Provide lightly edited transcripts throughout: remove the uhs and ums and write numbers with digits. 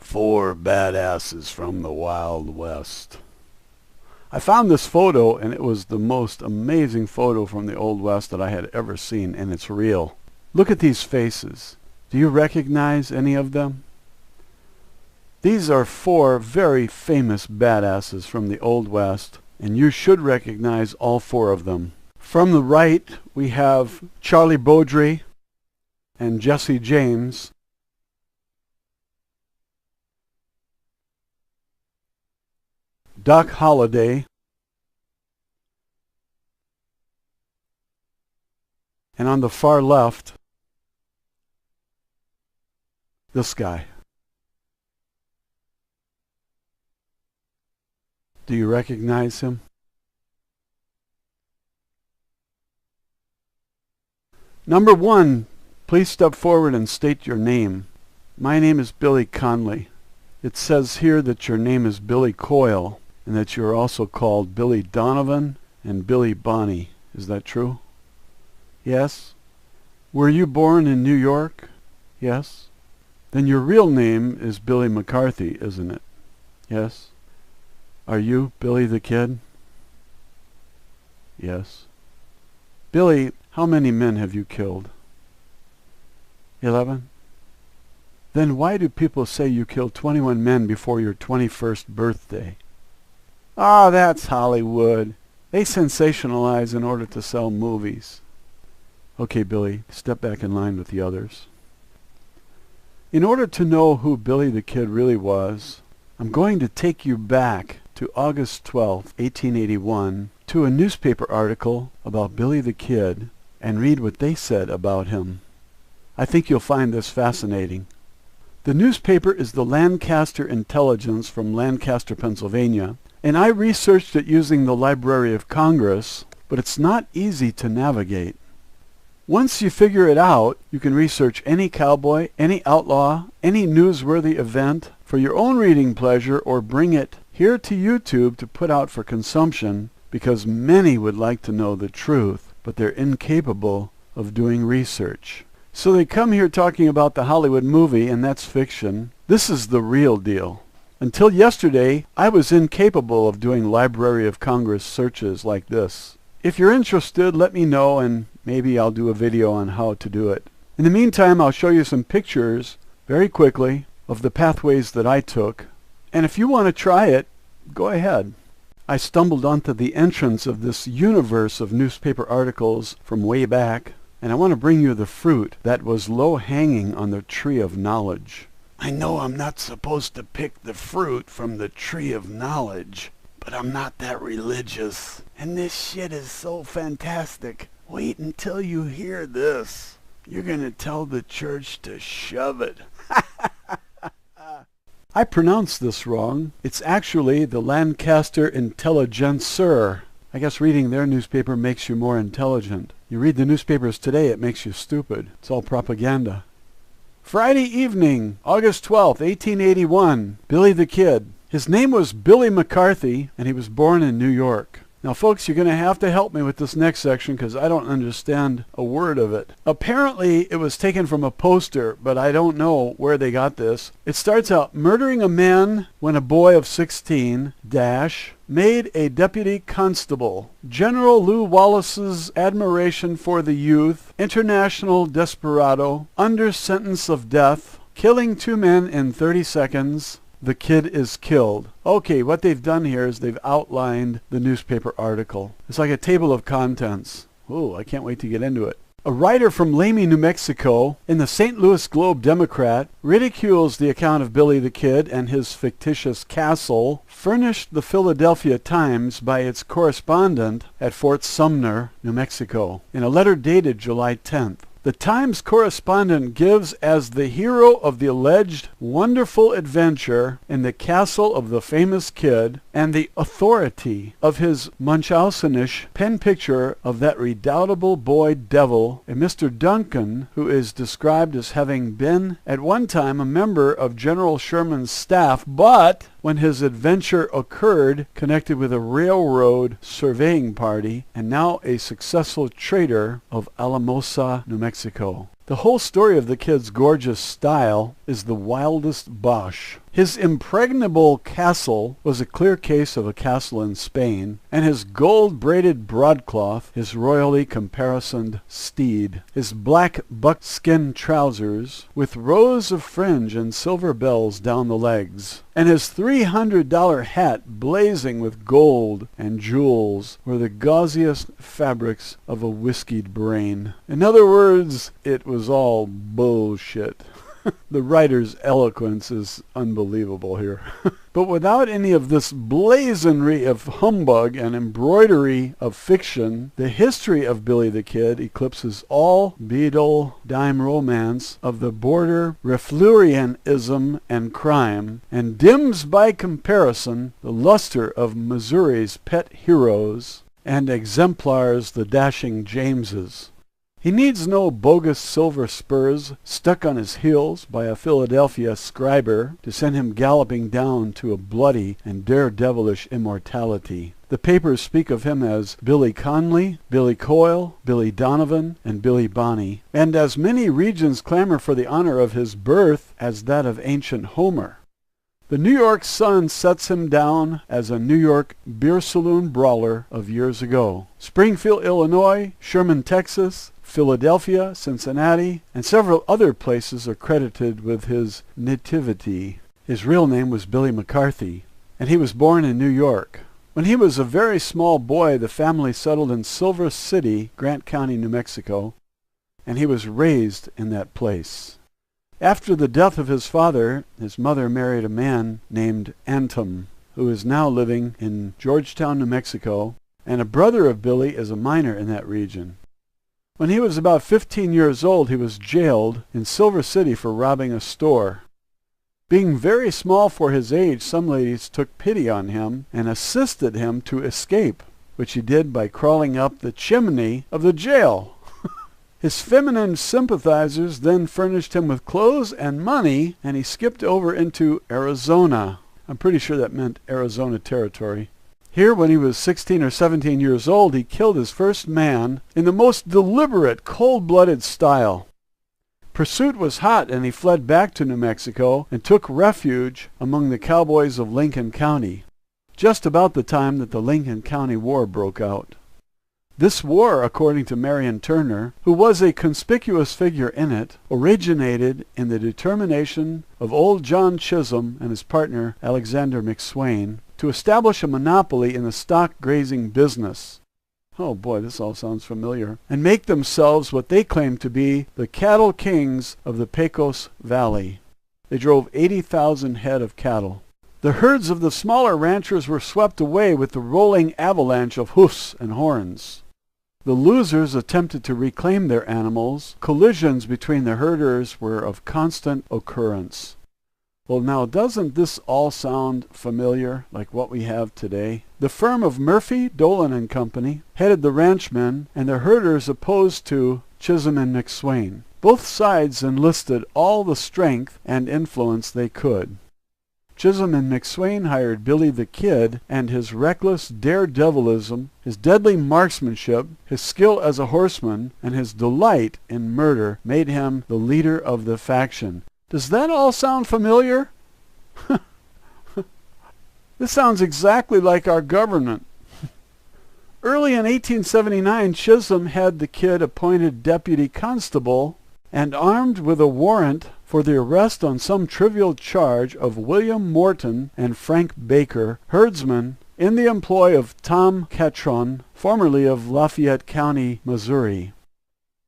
Four badasses from the Wild West. I found this photo, and it was the most amazing photo from the Old West that I had ever seen, and it's real. Look at these faces. Do you recognize any of them? These are four very famous badasses from the Old West, and you should recognize all four of them. From the right, we have Charlie Baudry and Jesse James. Doc Holliday, and on the far left, this guy. Do you recognize him? Number one, please step forward and state your name. My name is Billy Conley. It says here that your name is Billy Coyle, and that you're also called Billy Donovan and Billy Bonney. Is that true? Yes? Were you born in New York? Yes? Then your real name is Billy McCarthy, isn't it? Yes? Are you Billy the Kid? Yes. Billy, how many men have you killed? 11? Then why do people say you killed 21 men before your 21st birthday? Ah, that's Hollywood. They sensationalize in order to sell movies. Okay, Billy, step back in line with the others. In order to know who Billy the Kid really was, I'm going to take you back to August 12, 1881, to a newspaper article about Billy the Kid and read what they said about him. I think you'll find this fascinating. The newspaper is the Lancaster Intelligence from Lancaster, Pennsylvania, and I researched it using the Library of Congress, but it's not easy to navigate. Once you figure it out, you can research any cowboy, any outlaw, any newsworthy event for your own reading pleasure, or bring it here to YouTube to put out for consumption, because many would like to know the truth, but they're incapable of doing research. So they come here talking about the Hollywood movie, and that's fiction. This is the real deal. Until yesterday, I was incapable of doing Library of Congress searches like this. If you're interested, let me know, and maybe I'll do a video on how to do it. In the meantime, I'll show you some pictures, very quickly, of the pathways that I took. And if you want to try it, go ahead. I stumbled onto the entrance of this universe of newspaper articles from way back, and I want to bring you the fruit that was low-hanging on the tree of knowledge. I know I'm not supposed to pick the fruit from the tree of knowledge, but I'm not that religious. And this shit is so fantastic. Wait until you hear this. You're gonna tell the church to shove it. I pronounced this wrong. It's actually the Lancaster Intelligencer. I guess reading their newspaper makes you more intelligent. You read the newspapers today, it makes you stupid. It's all propaganda. Friday evening, August 12th, 1881, Billy the Kid. His name was Billy McCarthy, and he was born in New York. Now, folks, you're going to have to help me with this next section because I don't understand a word of it. Apparently, it was taken from a poster, but I don't know where they got this. It starts out, murdering a man when a boy of 16, made a deputy constable. General Lew Wallace's admiration for the youth, international desperado, under sentence of death, killing 2 men in 30 seconds. The kid is killed. Okay, what they've done here is they've outlined the newspaper article. It's like a table of contents. Oh, I can't wait to get into it. A writer from Lamy, New Mexico, in the St. Louis Globe-Democrat, ridicules the account of Billy the Kid and his fictitious castle, furnished the Philadelphia Times by its correspondent at Fort Sumner, New Mexico, in a letter dated July 10th. The Times correspondent gives as the hero of the alleged wonderful adventure in the castle of the famous Kid and the authority of his Munchausenish pen picture of that redoubtable boy devil, a Mr. Duncan, who is described as having been at one time a member of General Sherman's staff, but when his adventure occurred, connected with a railroad surveying party, and now a successful trader of Alamosa, New Mexico. The whole story of the Kid's gorgeous style is the wildest bosh. His impregnable castle was a clear case of a castle in Spain, and his gold-braided broadcloth, his royally caparisoned steed, his black buckskin trousers with rows of fringe and silver bells down the legs, and his $300 hat blazing with gold and jewels were the gauziest fabrics of a whiskied brain. In other words, it was all bullshit. The writer's eloquence is unbelievable here. But without any of this blazonry of humbug and embroidery of fiction, the history of Billy the Kid eclipses all Beadle dime romance of the border Reflurianism and crime, and dims by comparison the luster of Missouri's pet heroes and exemplars the dashing Jameses. He needs no bogus silver spurs stuck on his heels by a Philadelphia scriber to send him galloping down to a bloody and daredevilish immortality. The papers speak of him as Billy Conley, Billy Coyle, Billy Donovan, and Billy Bonney, and as many regions clamor for the honor of his birth as that of ancient Homer. The New York Sun sets him down as a New York beer saloon brawler of years ago. Springfield, Illinois, Sherman, Texas, Philadelphia, Cincinnati, and several other places are credited with his nativity. His real name was Billy McCarthy, and he was born in New York. When he was a very small boy, the family settled in Silver City, Grant County, New Mexico, and he was raised in that place. After the death of his father, his mother married a man named Antum, who is now living in Georgetown, New Mexico, and a brother of Billy is a miner in that region. When he was about 15 years old, he was jailed in Silver City for robbing a store. Being very small for his age, some ladies took pity on him and assisted him to escape, which he did by crawling up the chimney of the jail. His feminine sympathizers then furnished him with clothes and money, and he skipped over into Arizona. I'm pretty sure that meant Arizona Territory. Here, when he was 16 or 17 years old, he killed his first man in the most deliberate, cold-blooded style. Pursuit was hot, and he fled back to New Mexico and took refuge among the cowboys of Lincoln County, just about the time that the Lincoln County War broke out. This war, according to Marion Turner, who was a conspicuous figure in it, originated in the determination of old John Chisholm and his partner Alexander McSwain to establish a monopoly in the stock grazing business. Oh boy, this all sounds familiar. And make themselves what they claimed to be the cattle kings of the Pecos Valley. They drove 80,000 head of cattle. The herds of the smaller ranchers were swept away with the rolling avalanche of hoofs and horns. The losers attempted to reclaim their animals. Collisions between the herders were of constant occurrence. Well, now, doesn't this all sound familiar, like what we have today? The firm of Murphy, Dolan and Company headed the ranchmen, and the herders opposed to Chisholm and McSwain. Both sides enlisted all the strength and influence they could. Chisholm and McSwain hired Billy the Kid, and his reckless daredevilism, his deadly marksmanship, his skill as a horseman, and his delight in murder made him the leader of the faction. Does that all sound familiar? This sounds exactly like our government. Early in 1879, Chisholm had the Kid appointed deputy constable and armed with a warrant for the arrest on some trivial charge of William Morton and Frank Baker, herdsmen, in the employ of Tom Catron, formerly of Lafayette County, Missouri,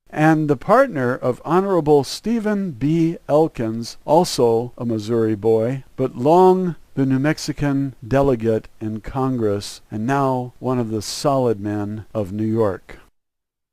and the partner of Honorable Stephen B. Elkins, also a Missouri boy, but long the New Mexican delegate in Congress, and now one of the solid men of New York.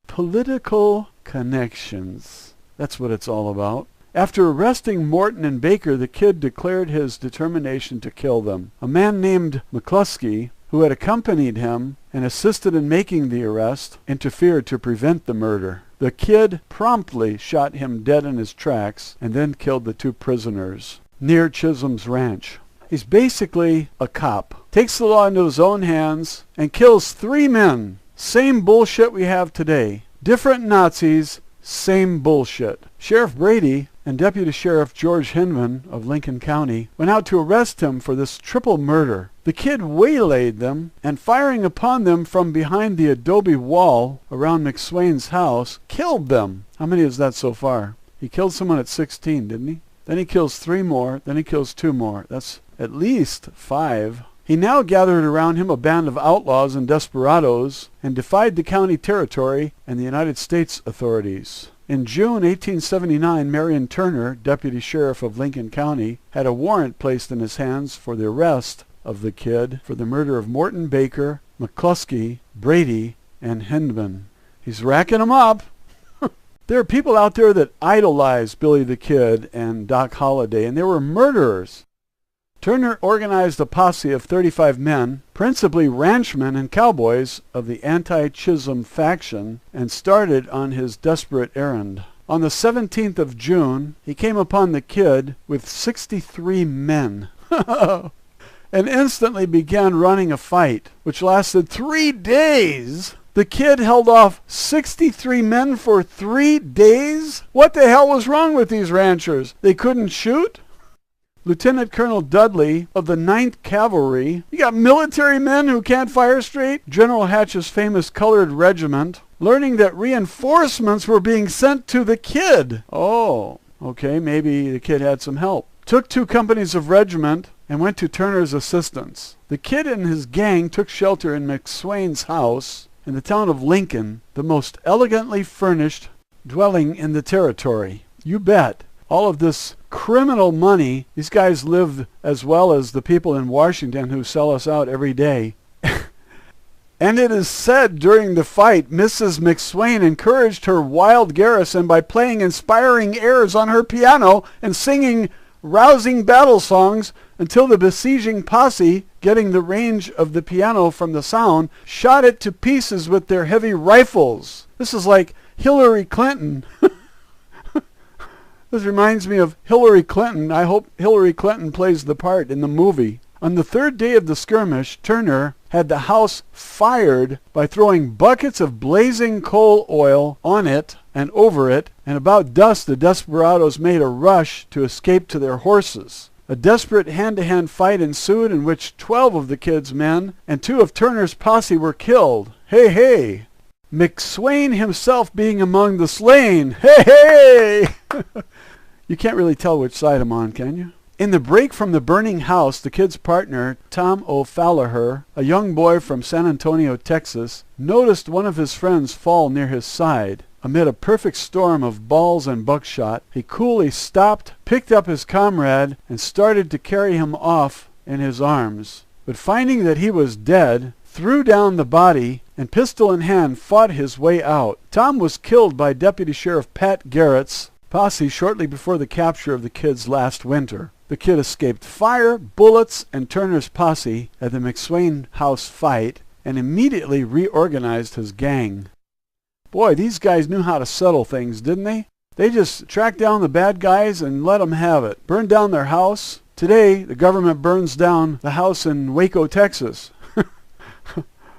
Political connections. That's what it's all about. After arresting Morton and Baker, the Kid declared his determination to kill them. A man named McCluskey, who had accompanied him and assisted in making the arrest, interfered to prevent the murder. The Kid promptly shot him dead in his tracks and then killed the two prisoners near Chisholm's ranch. He's basically a cop. Takes the law into his own hands and kills 3 men. Same bullshit we have today. Different Nazis, same bullshit. Sheriff Brady and Deputy Sheriff George Hinman of Lincoln County went out to arrest him for this triple murder. The kid waylaid them, and firing upon them from behind the adobe wall around McSwain's house, killed them. How many is that so far? He killed someone at 16, didn't he? Then he kills 3 more, then he kills 2 more. That's at least 5. He now gathered around him a band of outlaws and desperados and defied the county territory and the United States authorities. In June 1879, Marion Turner, deputy sheriff of Lincoln County, had a warrant placed in his hands for the arrest of the kid for the murder of Morton Baker, McCluskey, Brady, and Hindman. He's racking them up. There are people out there that idolize Billy the Kid and Doc Holliday, and they were murderers. Turner organized a posse of 35 men, principally ranchmen and cowboys of the anti-Chisholm faction, and started on his desperate errand. On the 17th of June, he came upon the kid with 63 men and instantly began running a fight, which lasted 3 days. The kid held off 63 men for 3 days? What the hell was wrong with these ranchers? They couldn't shoot? Lieutenant Colonel Dudley of the 9th Cavalry. You got military men who can't fire straight? General Hatch's famous colored regiment, learning that reinforcements were being sent to the kid. Oh, okay, maybe the kid had some help. Took 2 companies of regiment and went to Turner's assistance. The kid and his gang took shelter in McSwain's house in the town of Lincoln, the most elegantly furnished dwelling in the territory. You bet. All of this criminal money, these guys live as well as the people in Washington who sell us out every day. And it is said during the fight, Mrs. McSwain encouraged her wild garrison by playing inspiring airs on her piano and singing rousing battle songs until the besieging posse, getting the range of the piano from the sound, shot it to pieces with their heavy rifles. This is like Hillary Clinton. This reminds me of Hillary Clinton. I hope Hillary Clinton plays the part in the movie. On the 3rd day of the skirmish, Turner had the house fired by throwing buckets of blazing coal oil on it and over it, and about dusk the desperados made a rush to escape to their horses. A desperate hand-to-hand fight ensued in which 12 of the kid's men and 2 of Turner's posse were killed. Hey, hey! McSwain himself being among the slain. Hey, hey! You can't really tell which side I'm on, can you? In the break from the burning house, the kid's partner, Tom O'Fallagher, a young boy from San Antonio, Texas, noticed one of his friends fall near his side. Amid a perfect storm of balls and buckshot, he coolly stopped, picked up his comrade, and started to carry him off in his arms. But finding that he was dead, threw down the body, and pistol in hand fought his way out. Tom was killed by Deputy Sheriff Pat Garrett's posse shortly before the capture of the kids last winter. The kid escaped fire, bullets, and Turner's posse at the McSwain house fight and immediately reorganized his gang. Boy, these guys knew how to settle things, didn't they? They just tracked down the bad guys and let them have it. Burned down their house. Today, the government burns down the house in Waco, Texas.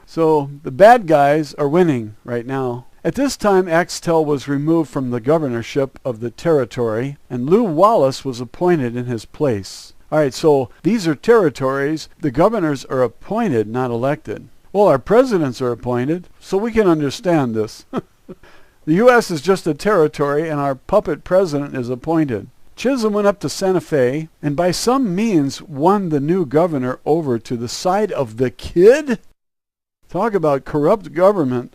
So the bad guys are winning right now. At this time, Axtell was removed from the governorship of the territory, and Lew Wallace was appointed in his place. All right, so these are territories. The governors are appointed, not elected. Well, our presidents are appointed, so we can understand this. The U.S. is just a territory, and our puppet president is appointed. Chisholm went up to Santa Fe, and by some means won the new governor over to the side of the kid? Talk about corrupt government.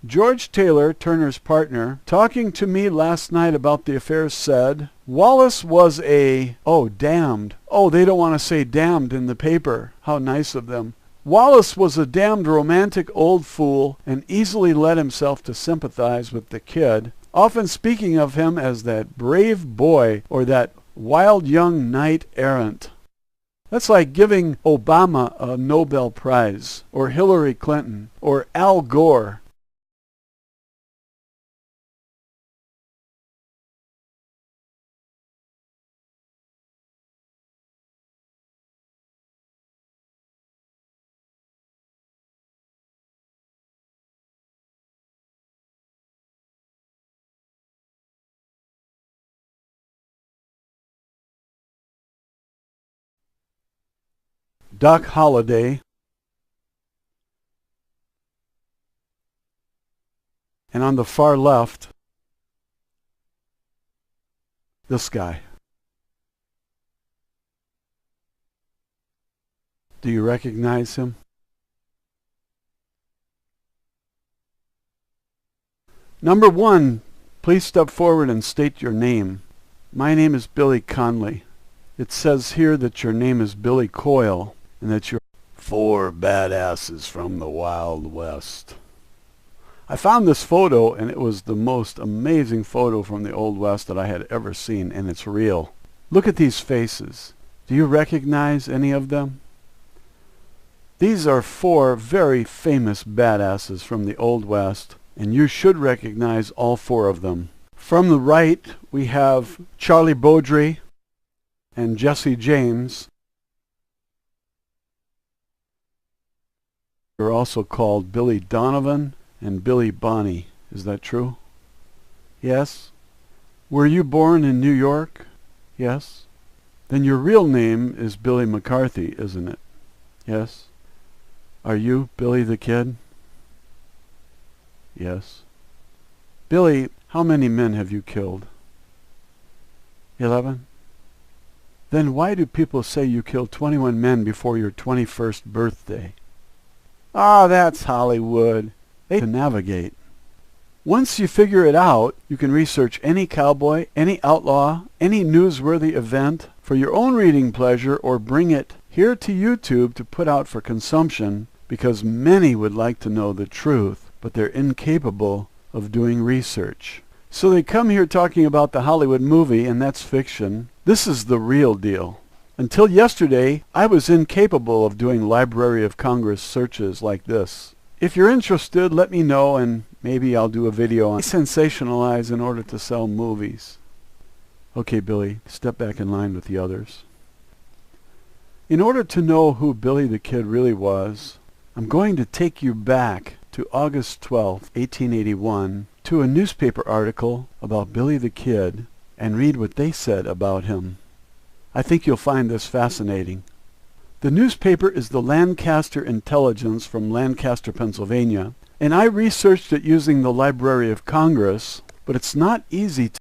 George Taylor, Turner's partner, talking to me last night about the affair, said, Wallace was damned. Oh, they don't want to say damned in the paper. How nice of them. Wallace was a damned romantic old fool and easily led himself to sympathize with the kid, often speaking of him as that brave boy or that wild young knight errant. That's like giving Obama a Nobel Prize, or Hillary Clinton, or Al Gore. Doc Holliday, and on the far left, this guy. Do you recognize him? Number 1, please step forward and state your name. My name is Billy Connolly. It says here that your name is Billy Coyle and that you're 4 badasses from the Wild West. I found this photo and it was the most amazing photo from the Old West that I had ever seen, and it's real. Look at these faces. Do you recognize any of them? These are 4 very famous badasses from the Old West, and you should recognize all 4 of them. From the right, we have Charlie Beaudry and Jesse James. They're also called Billy Donovan and Billy Bonney. Is that true? Yes. Were you born in New York? Yes. Then your real name is Billy McCarthy, isn't it? Yes. Are you Billy the Kid? Yes. Billy, how many men have you killed? 11. Then why do people say you killed 21 men before your 21st birthday? Ah, that's Hollywood. They can navigate. Once you figure it out, you can research any cowboy, any outlaw, any newsworthy event for your own reading pleasure, or bring it here to YouTube to put out for consumption, because many would like to know the truth, but they're incapable of doing research. So they come here talking about the Hollywood movie, and that's fiction. This is the real deal. Until yesterday, I was incapable of doing Library of Congress searches like this. If you're interested, let me know, and maybe I'll do a video on sensationalize in order to sell movies. Okay, Billy, step back in line with the others. In order to know who Billy the Kid really was, I'm going to take you back to August 12, 1881, to a newspaper article about Billy the Kid, and read what they said about him. I think you'll find this fascinating. The newspaper is the Lancaster Intelligence from Lancaster, Pennsylvania, and I researched it using the Library of Congress, but it's not easy to